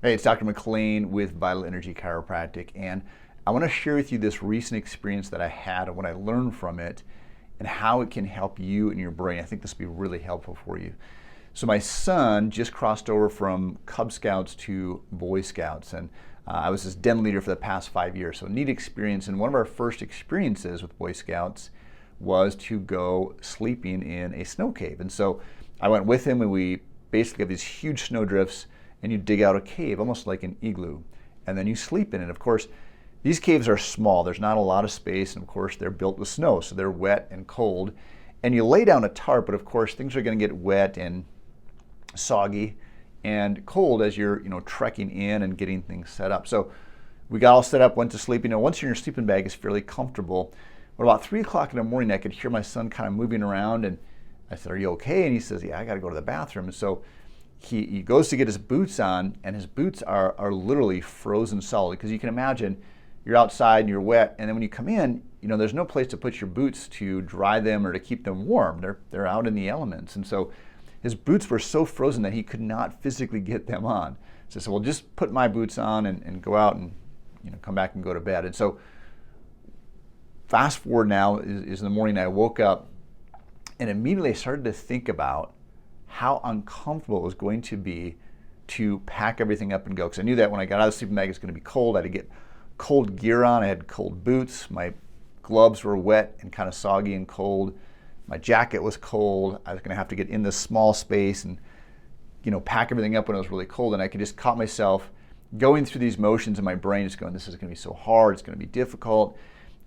Hey, it's Dr. McLean with Vital Energy Chiropractic, and I want to share with you this recent experience that I had and what I learned from it and how it can help you and your brain. I think this will be really helpful for you. So my son just crossed over from Cub Scouts to Boy Scouts, and I was his den leader for the past 5 years. So neat experience, and one of our first experiences with Boy Scouts was to go sleeping in a snow cave. And so I went with him, and we basically have these huge snow drifts, and you dig out a cave, almost like an igloo, and then you sleep in it. Of course, these caves are small. There's not a lot of space, and of course, they're built with snow, so they're wet and cold. And you lay down a tarp, but of course, things are going to get wet and soggy and cold as you're, trekking in and getting things set up. So we got all set up, went to sleep. Once you're in your sleeping bag, it's fairly comfortable. But about 3 o'clock in the morning, I could hear my son kind of moving around, and I said, "Are you okay?" And he says, "Yeah, I got to go to the bathroom." And so he goes to get his boots on, and his boots are literally frozen solid, because you can imagine you're outside and you're wet, and then when you come in, there's no place to put your boots to dry them or to keep them warm. They're out in the elements. And so his boots were so frozen that he could not physically get them on. So I said, "Well, just put my boots on and go out and come back and go to bed." And so fast forward now is in the morning. I woke up and immediately I started to think about how uncomfortable it was going to be to pack everything up and go. Because I knew that when I got out of the sleeping bag, it's going to be cold. I had to get cold gear on. I had cold boots. My gloves were wet and kind of soggy and cold. My jacket was cold. I was going to have to get in this small space and pack everything up when it was really cold. And I could just caught myself going through these motions in my brain, just going, "This is going to be so hard. It's going to be difficult."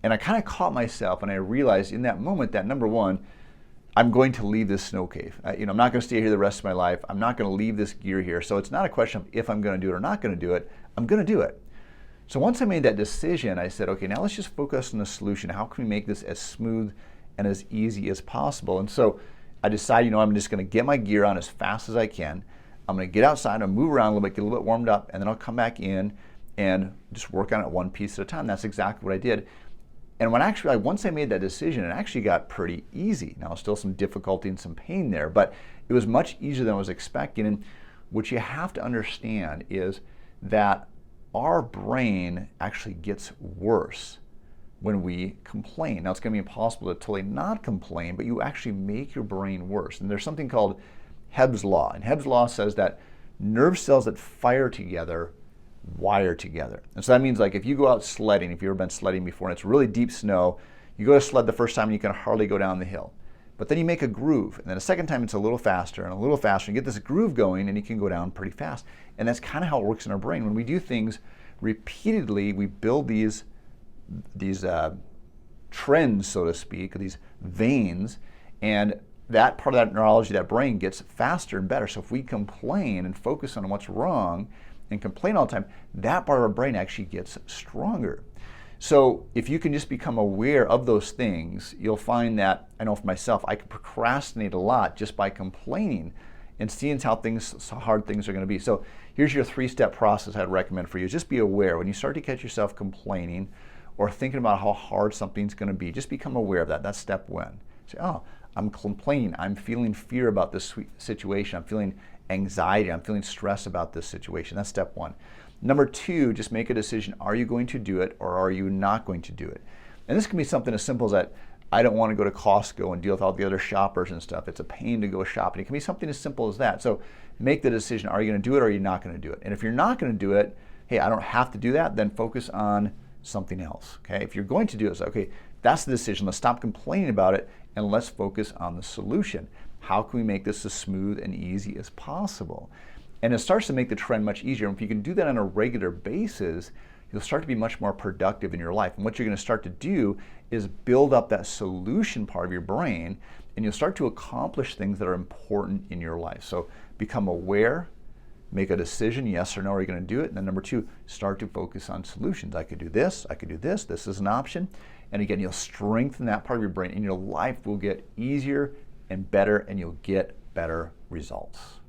And I kind of caught myself, and I realized in that moment that, number one, I'm going to leave this snow cave. I'm not going to stay here the rest of my life. I'm not going to leave this gear here. So it's not a question of if I'm going to do it or not going to do it. I'm going to do it. So once I made that decision, I said, okay, now let's just focus on the solution. How can we make this as smooth and as easy as possible? And so I decided, I'm just going to get my gear on as fast as I can. I'm going to get outside, I'll move around a little bit, get a little bit warmed up, and then I'll come back in and just work on it one piece at a time. That's exactly what I did. And once I made that decision, it actually got pretty easy. Now, still some difficulty and some pain there, but it was much easier than I was expecting. And what you have to understand is that our brain actually gets worse when we complain. Now, it's going to be impossible to totally not complain, but you actually make your brain worse. And there's something called Hebb's Law. And Hebb's Law says that nerve cells that fire together wire together. And so that means, like, if you go out sledding, if you've ever been sledding before and it's really deep snow, you go to sled the first time and you can hardly go down the hill. But then you make a groove, and then a second time it's a little faster and a little faster. You get this groove going and you can go down pretty fast. And that's kind of how it works in our brain. When we do things repeatedly, we build these trends, so to speak, these veins, and that part of that neurology, that brain, gets faster and better. So if we complain and focus on what's wrong and complain all the time, that part of our brain actually gets stronger. So if you can just become aware of those things, you'll find that, I know for myself, I can procrastinate a lot just by complaining and seeing how hard things are going to be. So here's your 3-step process I'd recommend for you. Just be aware. When you start to catch yourself complaining or thinking about how hard something's going to be, just become aware of that. That's step 1. Say, "Oh, I'm complaining. I'm feeling fear about this situation. I'm feeling anxiety. I'm feeling stress about this situation." That's step 1. Number 2, just make a decision. Are you going to do it or are you not going to do it? And this can be something as simple as that I don't want to go to Costco and deal with all the other shoppers and stuff. It's a pain to go shopping. It can be something as simple as that. So make the decision. Are you going to do it or are you not going to do it? And if you're not going to do it, hey, I don't have to do that, then focus on something else. Okay? If you're going to do it, so, okay, that's the decision. Let's stop complaining about it and let's focus on the solution. How can we make this as smooth and easy as possible? And it starts to make the trend much easier. And if you can do that on a regular basis, you'll start to be much more productive in your life. And what you're going to start to do is build up that solution part of your brain, and you'll start to accomplish things that are important in your life. So become aware, make a decision, yes or no, are you going to do it? And then number 2, start to focus on solutions. I could do this, I could do this is an option. And again, you'll strengthen that part of your brain, and your life will get easier and better, and you'll get better results.